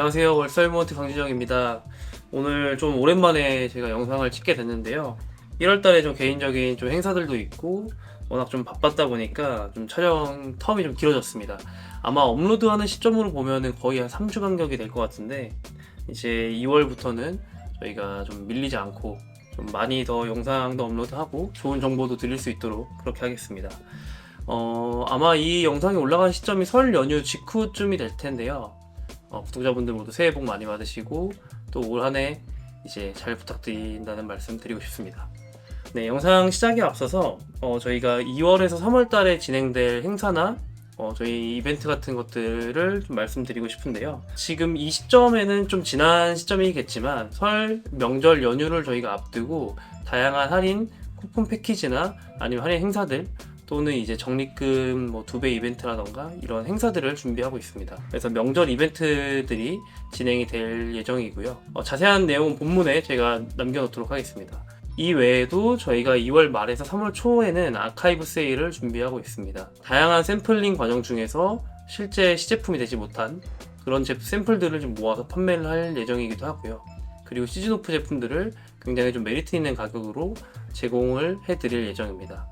안녕하세요. 월설모먼트 강진영입니다. 오늘 좀 오랜만에 제가 영상을 찍게 됐는데요. 1월달에 좀 개인적인 좀 행사들도 있고 워낙 좀 바빴다 보니까 좀 촬영 텀이 좀 길어졌습니다. 아마 업로드하는 시점으로 보면은 거의 한 3주 간격이 될 것 같은데 이제 2월부터는 저희가 좀 밀리지 않고 좀 많이 더 영상도 업로드하고 좋은 정보도 드릴 수 있도록 그렇게 하겠습니다. 아마 이 영상이 올라간 시점이 설 연휴 직후쯤이 될 텐데요. 구독자분들 모두 새해 복 많이 받으시고 또 올 한 해 이제 잘 부탁드린다는 말씀 드리고 싶습니다. 네, 영상 시작에 앞서서 저희가 2월에서 3월 달에 진행될 행사나 저희 이벤트 같은 것들을 좀 말씀드리고 싶은데요. 지금 이 시점에는 좀 지난 시점이겠지만 설 명절 연휴를 저희가 앞두고 다양한 할인 쿠폰 패키지나 아니면 할인 행사들 또는 이제 적립금 뭐 2배 이벤트라던가 이런 행사들을 준비하고 있습니다. 그래서 명절 이벤트들이 진행이 될 예정이고요. 자세한 내용은 본문에 제가 남겨놓도록 하겠습니다. 이 외에도 저희가 2월 말에서 3월 초에는 아카이브 세일을 준비하고 있습니다. 다양한 샘플링 과정 중에서 실제 시제품이 되지 못한 그런 샘플들을 좀 모아서 판매를 할 예정이기도 하고요. 그리고 시즌오프 제품들을 굉장히 좀 메리트 있는 가격으로 제공을 해드릴 예정입니다.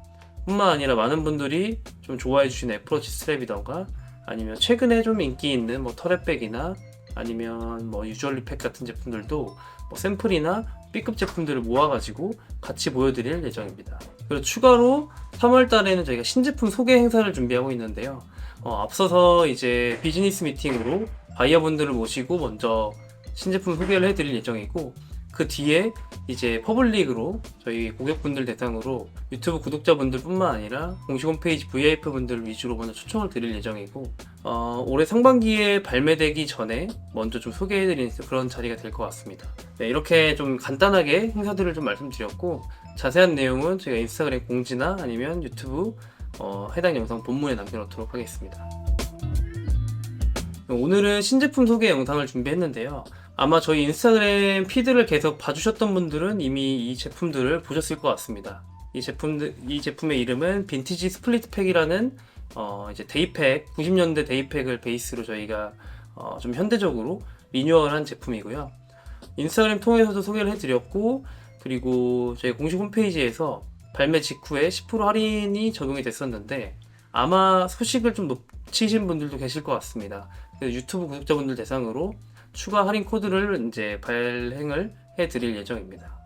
뿐만 아니라 많은 분들이 좀 좋아해 주시는 애플워치 스트랩이던가 아니면 최근에 좀 인기 있는 뭐 터렛백이나 아니면 뭐 유저리 팩 같은 제품들도 뭐 샘플이나 B급 제품들을 모아가지고 같이 보여드릴 예정입니다. 그리고 추가로 3월 달에는 저희가 신제품 소개 행사를 준비하고 있는데요. 앞서서 이제 비즈니스 미팅으로 바이어분들을 모시고 먼저 신제품 소개를 해드릴 예정이고 그 뒤에 이제 퍼블릭으로 저희 고객분들 대상으로 유튜브 구독자분들 뿐만 아니라 공식 홈페이지 VIP 분들 위주로 먼저 초청을 드릴 예정이고 올해 상반기에 발매되기 전에 먼저 좀 소개해드리는 그런 자리가 될 것 같습니다. 네, 이렇게 좀 간단하게 행사들을 좀 말씀드렸고 자세한 내용은 제가 인스타그램 공지나 아니면 유튜브 해당 영상 본문에 남겨놓도록 하겠습니다. 오늘은 신제품 소개 영상을 준비했는데요. 아마 저희 인스타그램 피드를 계속 봐주셨던 분들은 이미 이 제품들을 보셨을 것 같습니다. 이 제품의 이름은 빈티지 스플리트 팩이라는 이제 데이팩, 90년대 데이팩을 베이스로 저희가 좀 현대적으로 리뉴얼한 제품이고요. 인스타그램 통해서도 소개를 해드렸고, 그리고 저희 공식 홈페이지에서 발매 직후에 10% 할인이 적용이 됐었는데 아마 소식을 좀 놓치신 분들도 계실 것 같습니다. 그래서 유튜브 구독자분들 대상으로 추가 할인 코드를 이제 발행을 해드릴 예정입니다.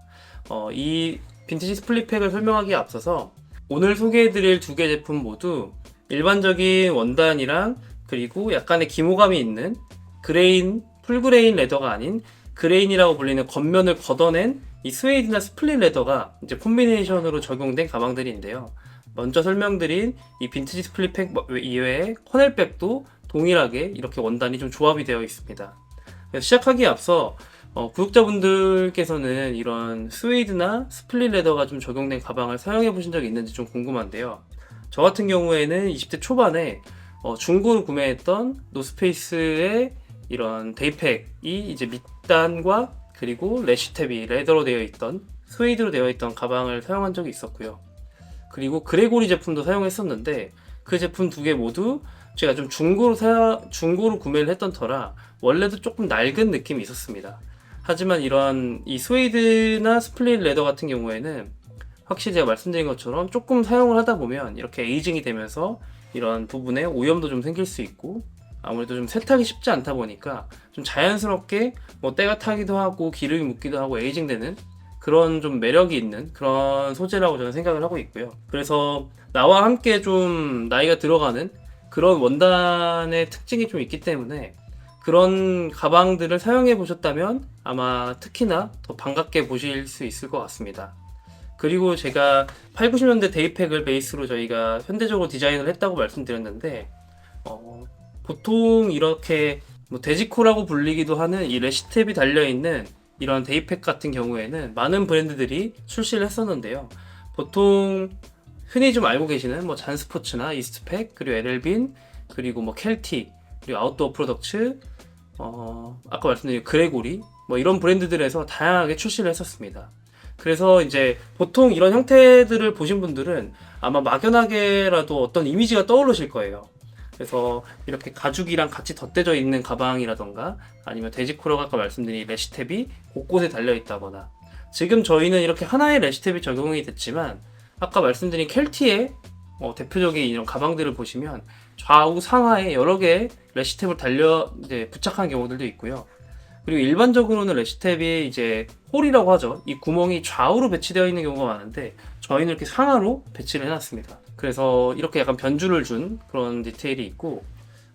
이 빈티지 스플릿팩을 설명하기에 앞서서 오늘 소개해드릴 두 개 제품 모두 일반적인 원단이랑 그리고 약간의 기모감이 있는 그레인, 풀그레인 레더가 아닌 그레인이라고 불리는 겉면을 걷어낸 이 스웨이드나 스플릿 레더가 이제 콤비네이션으로 적용된 가방들인데요. 먼저 설명드린 이 빈티지 스플릿팩 이외에 커넬백도 동일하게 이렇게 원단이 좀 조합이 되어 있습니다. 시작하기에 앞서 구독자분들께서는 이런 스웨이드나 스플릿 레더가 좀 적용된 가방을 사용해 보신 적이 있는지 좀 궁금한데요. 저 같은 경우에는 20대 초반에 중고로 구매했던 노스페이스의 이런 데이팩이 이제 밑단과 그리고 레시탭이 레더로 되어 있던 스웨이드로 되어 있던 가방을 사용한 적이 있었고요. 그리고 그레고리 제품도 사용했었는데 그 제품 두 개 모두 제가 좀 중고로 구매를 했던 터라 원래도 조금 낡은 느낌이 있었습니다. 하지만 이런 이 스웨이드나 스플릿 레더 같은 경우에는 확실히 제가 말씀드린 것처럼 조금 사용을 하다 보면 이렇게 에이징이 되면서 이런 부분에 오염도 좀 생길 수 있고 아무래도 좀 세탁이 쉽지 않다 보니까 좀 자연스럽게 뭐 때가 타기도 하고 기름이 묻기도 하고 에이징 되는 그런 좀 매력이 있는 그런 소재라고 저는 생각을 하고 있고요. 그래서 나와 함께 좀 나이가 들어가는 그런 원단의 특징이 좀 있기 때문에 그런 가방들을 사용해 보셨다면 아마 특히나 더 반갑게 보실 수 있을 것 같습니다. 그리고 제가 8, 90년대 데이팩을 베이스로 저희가 현대적으로 디자인을 했다고 말씀드렸는데 보통 이렇게 뭐 데지코라고 불리기도 하는 이 레시탭이 달려있는 이런 데이팩 같은 경우에는 많은 브랜드들이 출시를 했었는데요. 보통 흔히 좀 알고 계시는 뭐 잔스포츠나 이스트팩, 그리고 에델빈, 그리고 뭐 켈티, 그리고 아웃도어 프로덕츠, 아까 말씀드린 그레고리, 뭐 이런 브랜드들에서 다양하게 출시를 했었습니다. 그래서 이제 보통 이런 형태들을 보신 분들은 아마 막연하게라도 어떤 이미지가 떠오르실 거예요. 그래서 이렇게 가죽이랑 같이 덧대져 있는 가방이라던가 아니면 돼지코러가 아까 말씀드린 레시탭이 곳곳에 달려 있다거나, 지금 저희는 이렇게 하나의 레시탭이 적용이 됐지만 아까 말씀드린 켈티의 대표적인 이런 가방들을 보시면 좌우 상하에 여러 개의 레시탭을 이제 부착한 경우들도 있고요. 그리고 일반적으로는 레시탭이 이제 홀이라고 하죠. 이 구멍이 좌우로 배치되어 있는 경우가 많은데 저희는 이렇게 상하로 배치를 해놨습니다. 그래서 이렇게 약간 변주를 준 그런 디테일이 있고,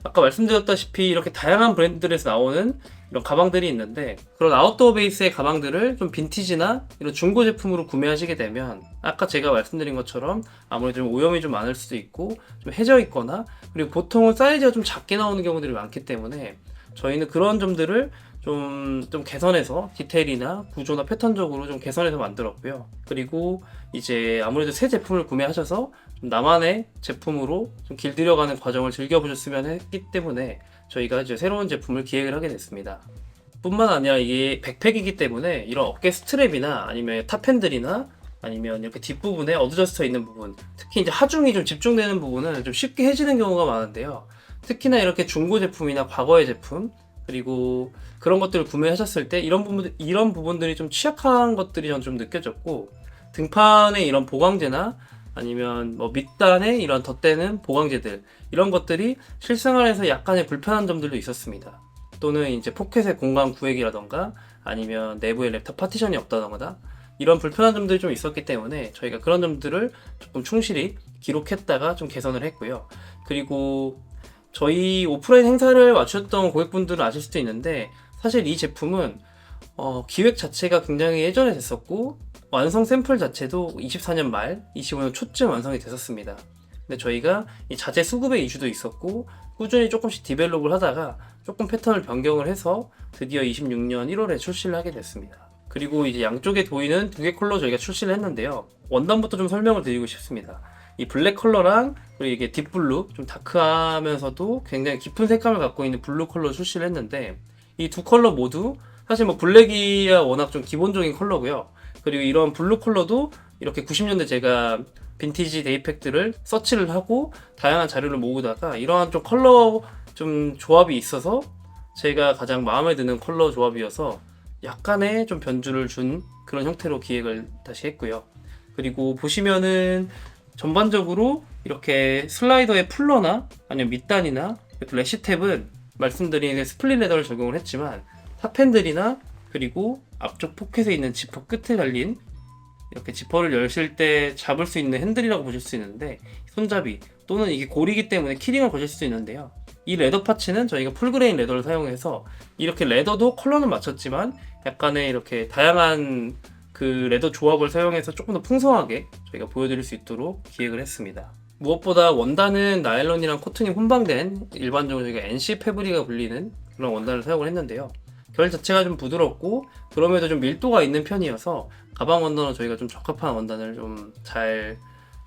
아까 말씀드렸다시피 이렇게 다양한 브랜드들에서 나오는 이런 가방들이 있는데, 그런 아웃도어 베이스의 가방들을 좀 빈티지나 이런 중고 제품으로 구매하시게 되면 아까 제가 말씀드린 것처럼 아무래도 좀 오염이 좀 많을 수도 있고 좀 해져 있거나, 그리고 보통은 사이즈가 좀 작게 나오는 경우들이 많기 때문에 저희는 그런 점들을 좀 개선해서 디테일이나 구조나 패턴적으로 좀 개선해서 만들었고요. 그리고 이제 아무래도 새 제품을 구매하셔서 좀 나만의 제품으로 좀 길들여가는 과정을 즐겨보셨으면 했기 때문에 저희가 이제 새로운 제품을 기획을 하게 됐습니다. 뿐만 아니라 이게 백팩이기 때문에 이런 어깨 스트랩이나 아니면 탑핸들이나 아니면 이렇게 뒷부분에 어드저스터 있는 부분, 특히 이제 하중이 좀 집중되는 부분은 좀 쉽게 해지는 경우가 많은데요. 특히나 이렇게 중고 제품이나 과거의 제품, 그리고 그런 것들을 구매하셨을 때 이런 부분들이 좀 취약한 것들이 전 좀 느껴졌고, 등판에 이런 보강제나 아니면 뭐 밑단에 이런 덧대는 보강제들, 이런 것들이 실생활에서 약간의 불편한 점들도 있었습니다. 또는 이제 포켓의 공간 구획이라던가 아니면 내부에 랩탑 파티션이 없다던가 이런 불편한 점들이 좀 있었기 때문에 저희가 그런 점들을 조금 충실히 기록했다가 좀 개선을 했고요. 그리고 저희 오프라인 행사를 와주셨던 고객분들은 아실 수도 있는데, 사실 이 제품은 기획 자체가 굉장히 예전에 됐었고 완성 샘플 자체도 24년 말 25년 초쯤 완성이 됐었습니다. 근데 저희가 이 자재 수급의 이슈도 있었고 꾸준히 조금씩 디벨롭을 하다가 조금 패턴을 변경을 해서 드디어 26년 1월에 출시를 하게 됐습니다. 그리고 이제 양쪽에 보이는 두 개 컬러 저희가 출시를 했는데요. 원단부터 좀 설명을 드리고 싶습니다. 이 블랙 컬러랑 그리고 이게 딥블루, 좀 다크하면서도 굉장히 깊은 색감을 갖고 있는 블루 컬러 출시를 했는데, 이 두 컬러 모두 사실 뭐 블랙이야 워낙 좀 기본적인 컬러고요. 그리고 이런 블루 컬러도 이렇게 90년대 제가 빈티지 데이팩들을 서치를 하고 다양한 자료를 모으다가 이러한 좀 컬러 좀 조합이 있어서 제가 가장 마음에 드는 컬러 조합이어서 약간의 좀 변주를 준 그런 형태로 기획을 다시 했고요. 그리고 보시면은 전반적으로 이렇게 슬라이더의 풀러나 아니면 밑단이나 레시탭은 말씀드린 스플릿 레더를 적용을 했지만, 탑핸들이나 그리고 앞쪽 포켓에 있는 지퍼 끝에 달린 이렇게 지퍼를 열실 때 잡을 수 있는 핸들이라고 보실 수 있는데, 손잡이 또는 이게 고리이기 때문에 키링을 거실 수 있는데요. 이 레더 파츠는 저희가 풀그레인 레더를 사용해서 이렇게 레더도 컬러는 맞췄지만 약간의 이렇게 다양한 그 레더 조합을 사용해서 조금 더 풍성하게 저희가 보여드릴 수 있도록 기획을 했습니다. 무엇보다 원단은 나일론이랑 코튼이 혼방된 일반적으로 저희가 NC 패브릭이라 불리는 그런 원단을 사용을 했는데요. 결 자체가 좀 부드럽고 그럼에도 좀 밀도가 있는 편이어서 가방 원단으로 저희가 좀 적합한 원단을 좀 잘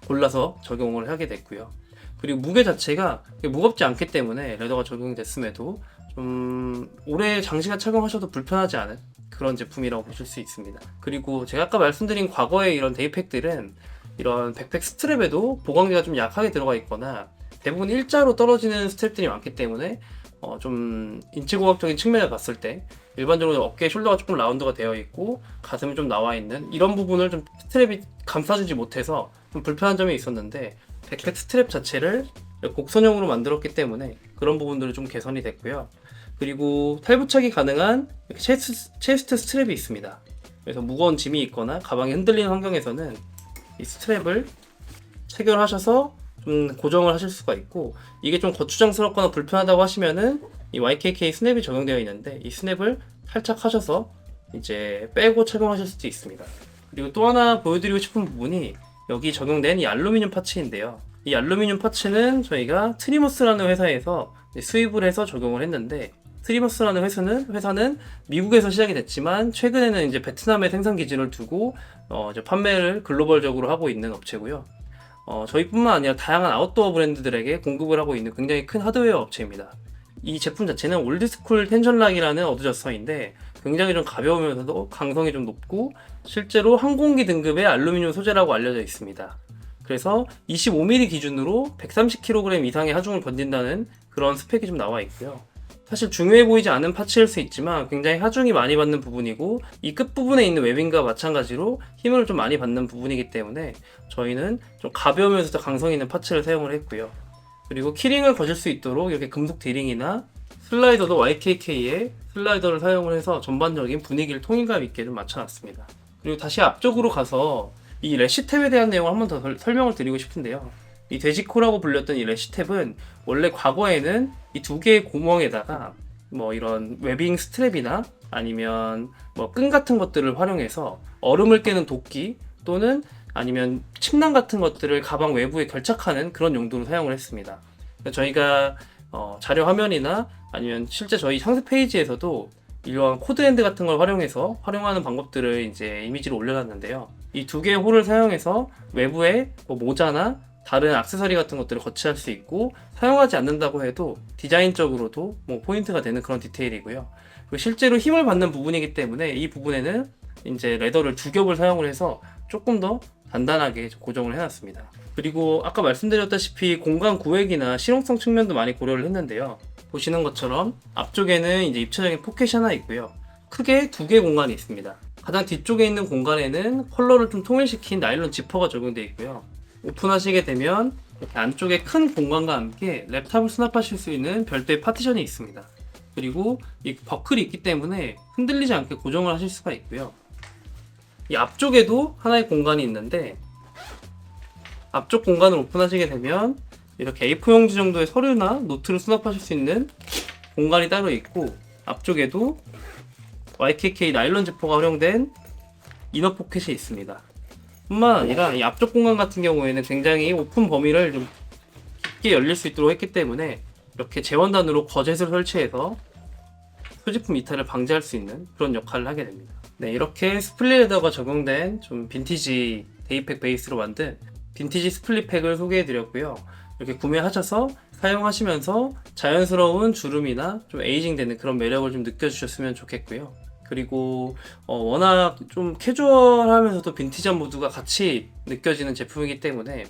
골라서 적용을 하게 됐고요. 그리고 무게 자체가 무겁지 않기 때문에 레더가 적용됐음에도 좀 오래 장시간 착용하셔도 불편하지 않은 그런 제품이라고 보실 수 있습니다. 그리고 제가 아까 말씀드린 과거의 이런 데이팩들은 이런 백팩 스트랩에도 보강제가 좀 약하게 들어가 있거나 대부분 일자로 떨어지는 스트랩들이 많기 때문에 좀 인체공학적인 측면을 봤을 때 일반적으로 어깨 숄더가 조금 라운드가 되어 있고 가슴이 좀 나와 있는 이런 부분을 좀 스트랩이 감싸주지 못해서 좀 불편한 점이 있었는데, 백팩 스트랩 자체를 곡선형으로 만들었기 때문에 그런 부분들은 좀 개선이 됐고요. 그리고 탈부착이 가능한 체스트 스트랩이 있습니다. 그래서 무거운 짐이 있거나 가방이 흔들리는 환경에서는 이 스트랩을 체결하셔서 좀 고정을 하실 수가 있고, 이게 좀 거추장스럽거나 불편하다고 하시면은 이 YKK 스냅이 적용되어 있는데 이 스냅을 탈착하셔서 이제 빼고 착용하실 수도 있습니다. 그리고 또 하나 보여드리고 싶은 부분이 여기 적용된 이 알루미늄 파츠인데요. 이 알루미늄 파츠는 저희가 트리머스라는 회사에서 수입을 해서 적용을 했는데, 트리머스라는 회사는 미국에서 시작이 됐지만 최근에는 이제 베트남에 생산 기지를 두고 이제 판매를 글로벌적으로 하고 있는 업체고요. 저희뿐만 아니라 다양한 아웃도어 브랜드들에게 공급을 하고 있는 굉장히 큰 하드웨어 업체입니다. 이 제품 자체는 올드스쿨 텐션락이라는 어드저스터인데 굉장히 좀 가벼우면서도 강성이 좀 높고 실제로 항공기 등급의 알루미늄 소재라고 알려져 있습니다. 그래서 25mm 기준으로 130kg 이상의 하중을 견딘다는 그런 스펙이 좀 나와 있고요. 사실 중요해 보이지 않은 파츠일 수 있지만 굉장히 하중이 많이 받는 부분이고, 이 끝부분에 있는 웨빙과 마찬가지로 힘을 좀 많이 받는 부분이기 때문에 저희는 좀 가벼우면서도 강성 있는 파츠를 사용을 했고요. 그리고 키링을 거실 수 있도록 이렇게 금속 디링이나 슬라이더도 YKK의 슬라이더를 사용을 해서 전반적인 분위기를 통일감 있게 좀 맞춰놨습니다. 그리고 다시 앞쪽으로 가서 이 래쉬탭에 대한 내용을 한 번 더 설명을 드리고 싶은데요. 이 돼지코라고 불렸던 이 래쉬탭은 원래 과거에는 이 두 개의 구멍에다가 뭐 이런 웨빙 스트랩이나 아니면 뭐 끈 같은 것들을 활용해서 얼음을 깨는 도끼 또는 아니면 침낭 같은 것들을 가방 외부에 결착하는 그런 용도로 사용을 했습니다. 저희가 자료 화면이나 아니면 실제 저희 상세 페이지에서도 이러한 코드핸드 같은 걸 활용해서 활용하는 방법들을 이제 이미지로 올려놨는데요. 이 두 개의 홀을 사용해서 외부에 뭐 모자나 다른 액세서리 같은 것들을 거치할 수 있고, 사용하지 않는다고 해도 디자인적으로도 뭐 포인트가 되는 그런 디테일이고요. 그리고 실제로 힘을 받는 부분이기 때문에 이 부분에는 이제 레더를 두 겹을 사용을 해서 조금 더 단단하게 고정을 해놨습니다. 그리고 아까 말씀드렸다시피 공간 구획이나 실용성 측면도 많이 고려를 했는데요. 보시는 것처럼 앞쪽에는 이제 입체적인 포켓이 하나 있고요. 크게 두 개의 공간이 있습니다. 가장 뒤쪽에 있는 공간에는 컬러를 좀 통일시킨 나일론 지퍼가 적용되어 있고요. 오픈하시게 되면 이렇게 안쪽에 큰 공간과 함께 랩탑을 수납하실 수 있는 별도의 파티션이 있습니다. 그리고 이 버클이 있기 때문에 흔들리지 않게 고정을 하실 수가 있고요. 이 앞쪽에도 하나의 공간이 있는데, 앞쪽 공간을 오픈하시게 되면 이렇게 A4 용지 정도의 서류나 노트를 수납하실 수 있는 공간이 따로 있고, 앞쪽에도 YKK 나일론 지퍼가 활용된 이너 포켓이 있습니다. 뿐만 아니라 이 앞쪽 공간 같은 경우에는 굉장히 오픈 범위를 좀 깊게 열릴 수 있도록 했기 때문에 이렇게 재원단으로 거젯을 설치해서 소지품 이탈을 방지할 수 있는 그런 역할을 하게 됩니다. 네, 이렇게 스플릿 레더가 적용된 좀 빈티지 데이팩 베이스로 만든 빈티지 스플릿 팩을 소개해 드렸고요. 이렇게 구매하셔서 사용하시면서 자연스러운 주름이나 좀 에이징 되는 그런 매력을 좀 느껴주셨으면 좋겠고요. 그리고 워낙 좀 캐주얼하면서도 빈티지한 무드가 같이 느껴지는 제품이기 때문에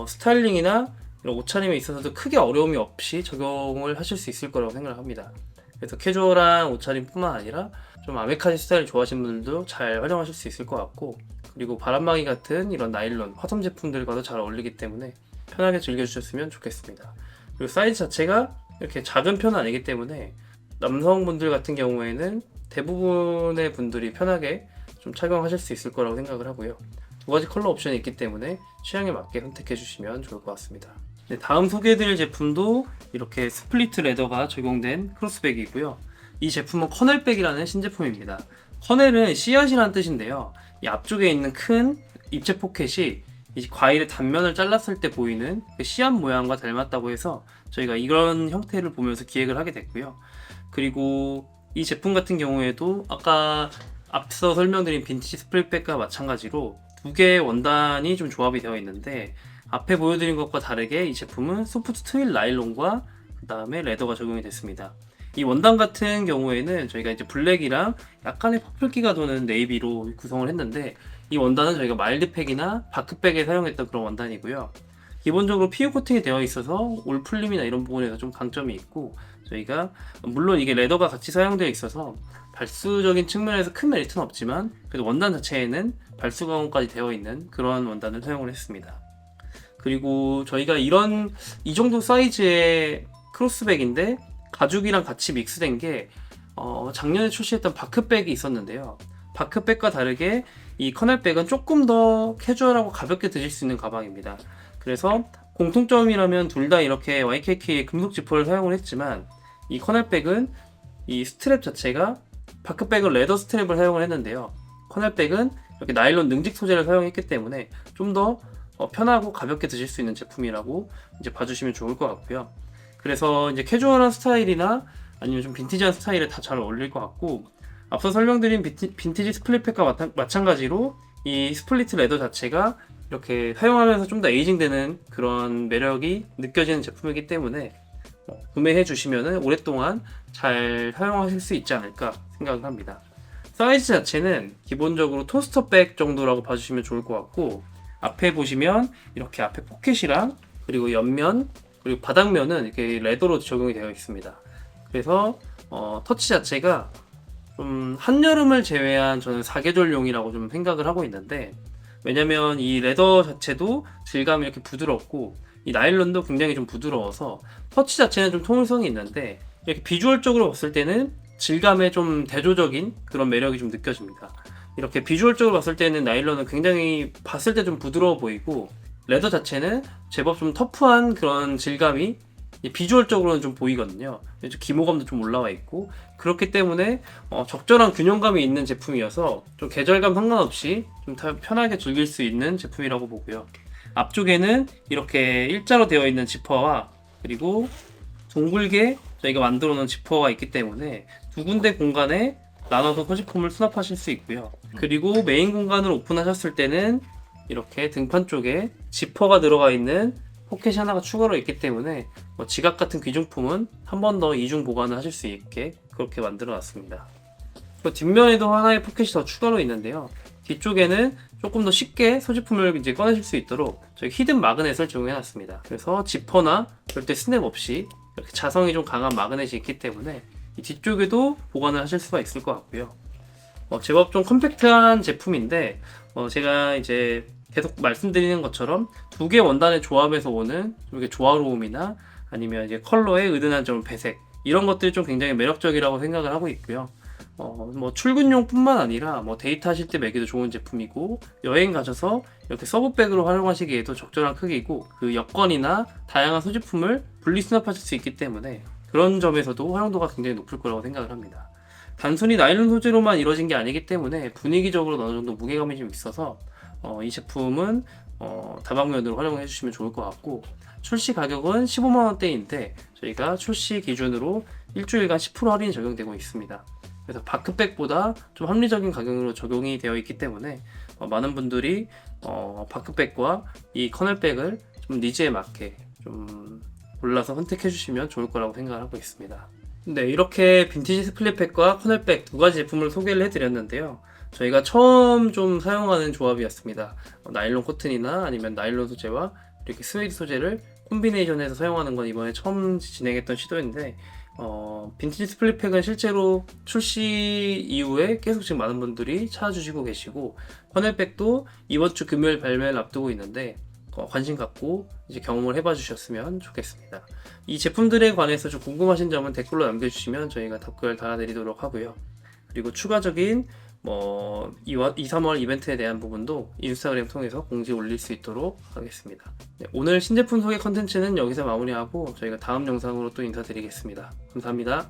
스타일링이나 이런 옷차림에 있어서도 크게 어려움이 없이 적용을 하실 수 있을 거라고 생각을 합니다. 그래서 캐주얼한 옷차림뿐만 아니라 좀 아메카지 스타일 좋아하시는 분들도 잘 활용하실 수 있을 것 같고, 그리고 바람막이 같은 이런 나일론 화섬 제품들과도 잘 어울리기 때문에 편하게 즐겨주셨으면 좋겠습니다. 그리고 사이즈 자체가 이렇게 작은 편은 아니기 때문에 남성분들 같은 경우에는 대부분의 분들이 편하게 좀 착용하실 수 있을 거라고 생각을 하고요. 두 가지 컬러 옵션이 있기 때문에 취향에 맞게 선택해 주시면 좋을 것 같습니다. 네, 다음 소개해드릴 제품도 이렇게 스플리트 레더가 적용된 크로스백이고요. 이 제품은 커넬백이라는 신제품입니다. 커넬은 씨앗이라는 뜻인데요. 이 앞쪽에 있는 큰 입체 포켓이 이 과일의 단면을 잘랐을 때 보이는 그 씨앗 모양과 닮았다고 해서 저희가 이런 형태를 보면서 기획을 하게 됐고요. 그리고 이 제품 같은 경우에도 아까 앞서 설명드린 빈티지 스플릿백과 마찬가지로 두 개의 원단이 좀 조합이 되어 있는데, 앞에 보여드린 것과 다르게 이 제품은 소프트 트윌 나일론과 그 다음에 레더가 적용이 됐습니다. 이 원단 같은 경우에는 저희가 이제 블랙이랑 약간의 퍼플기가 도는 네이비로 구성을 했는데, 이 원단은 저희가 마일드팩이나 바크백에 사용했던 그런 원단이고요. 기본적으로 PU 코팅이 되어 있어서 올 풀림이나 이런 부분에서 좀 강점이 있고, 저희가 물론 이게 레더가 같이 사용되어 있어서 발수적인 측면에서 큰 메리트는 없지만 그래도 원단 자체에는 발수 가공까지 되어 있는 그런 원단을 사용을 했습니다. 그리고 저희가 이 정도 사이즈의 크로스백인데 가죽이랑 같이 믹스된 게 작년에 출시했던 바크백이 있었는데요. 바크백과 다르게 이 커넬백은 조금 더 캐주얼하고 가볍게 드실 수 있는 가방입니다. 그래서 공통점이라면 둘 다 이렇게 YKK의 금속 지퍼를 사용을 했지만, 이 커넬백은 이 스트랩 자체가 바크백은 레더 스트랩을 사용을 했는데요. 커넬백은 이렇게 나일론 능직 소재를 사용했기 때문에 좀 더 편하고 가볍게 드실 수 있는 제품이라고 이제 봐주시면 좋을 것 같고요. 그래서 이제 캐주얼한 스타일이나 아니면 좀 빈티지한 스타일에 다 잘 어울릴 것 같고, 앞서 설명드린 빈티지 스플릿팩과 마찬가지로 이 스플리트 레더 자체가 이렇게 사용하면서 좀 더 에이징 되는 그런 매력이 느껴지는 제품이기 때문에 구매해 주시면 오랫동안 잘 사용하실 수 있지 않을까 생각을 합니다. 사이즈 자체는 기본적으로 토스터백 정도라고 봐주시면 좋을 것 같고, 앞에 보시면 이렇게 앞에 포켓이랑 그리고 옆면 그리고 바닥면은 이렇게 레더로 적용이 되어 있습니다. 그래서 터치 자체가 좀 한여름을 제외한 저는 사계절용이라고 좀 생각을 하고 있는데, 왜냐면 이 레더 자체도 질감이 이렇게 부드럽고 이 나일론도 굉장히 좀 부드러워서 터치 자체는 좀 통일성이 있는데, 이렇게 비주얼적으로 봤을 때는 질감에 좀 대조적인 그런 매력이 좀 느껴집니다. 이렇게 비주얼적으로 봤을 때는 나일론은 굉장히 봤을 때 좀 부드러워 보이고, 레더 자체는 제법 좀 터프한 그런 질감이 비주얼적으로는 좀 보이거든요. 기모감도 좀 올라와 있고, 그렇기 때문에 적절한 균형감이 있는 제품이어서 좀 계절감 상관없이 좀 편하게 즐길 수 있는 제품이라고 보고요. 앞쪽에는 이렇게 일자로 되어 있는 지퍼와 그리고 둥글게 저희가 만들어 놓은 지퍼가 있기 때문에 두 군데 공간에 나눠서 소지품을 수납하실 수 있고요. 그리고 메인 공간을 오픈하셨을 때는 이렇게 등판 쪽에 지퍼가 들어가 있는 포켓이 하나가 추가로 있기 때문에 지갑 같은 귀중품은 한 번 더 이중 보관을 하실 수 있게 그렇게 만들어 놨습니다. 뒷면에도 하나의 포켓이 더 추가로 있는데요. 뒤쪽에는 조금 더 쉽게 소지품을 이제 꺼내실 수 있도록 저희 히든 마그넷을 적용해 놨습니다. 그래서 지퍼나 절대 스냅 없이 이렇게 자성이 좀 강한 마그넷이 있기 때문에 이 뒤쪽에도 보관을 하실 수가 있을 것 같고요. 제법 좀 컴팩트한 제품인데 제가 이제 계속 말씀드리는 것처럼 두 개 원단의 조합에서 오는 좀 이렇게 조화로움이나 아니면 이제 컬러의 은은한 좀 배색, 이런 것들이 좀 굉장히 매력적이라고 생각을 하고 있고요. 출근용뿐만 아니라 데이트 하실 때 매기도 좋은 제품이고, 여행 가셔서 이렇게 서브백으로 활용하시기에도 적절한 크기고, 그 여권이나 다양한 소지품을 분리 수납하실 수 있기 때문에 그런 점에서도 활용도가 굉장히 높을 거라고 생각을 합니다. 단순히 나일론 소재로만 이루어진 게 아니기 때문에 분위기적으로 어느 정도 무게감이 좀 있어서 이 제품은 다방면으로 활용해 주시면 좋을 것 같고, 출시 가격은 15만원대인데 저희가 출시 기준으로 일주일간 10% 할인이 적용되고 있습니다. 그래서 바크백보다 좀 합리적인 가격으로 적용이 되어 있기 때문에 많은 분들이 바크백과 이 커넬백을 좀 니즈에 맞게 좀 골라서 선택해 주시면 좋을 거라고 생각을 하고 있습니다. 네, 이렇게 빈티지 스플릿백과 커넬백 두 가지 제품을 소개를 해드렸는데요. 저희가 처음 좀 사용하는 조합이었습니다. 나일론 코튼이나 아니면 나일론 소재와 이렇게 스웨이드 소재를 콤비네이션해서 사용하는 건 이번에 처음 진행했던 시도인데, 빈티지 스플릿팩은 실제로 출시 이후에 계속 지금 많은 분들이 찾아주시고 계시고, 커넬백도 이번 주 금요일 발매를 앞두고 있는데 관심 갖고 이제 경험을 해봐 주셨으면 좋겠습니다. 이 제품들에 관해서 좀 궁금하신 점은 댓글로 남겨주시면 저희가 답글 달아드리도록 하고요. 그리고 추가적인 2, 3월 이벤트에 대한 부분도 인스타그램 통해서 공지 올릴 수 있도록 하겠습니다. 네, 오늘 신제품 소개 컨텐츠는 여기서 마무리하고 저희가 다음 영상으로 또 인사드리겠습니다. 감사합니다.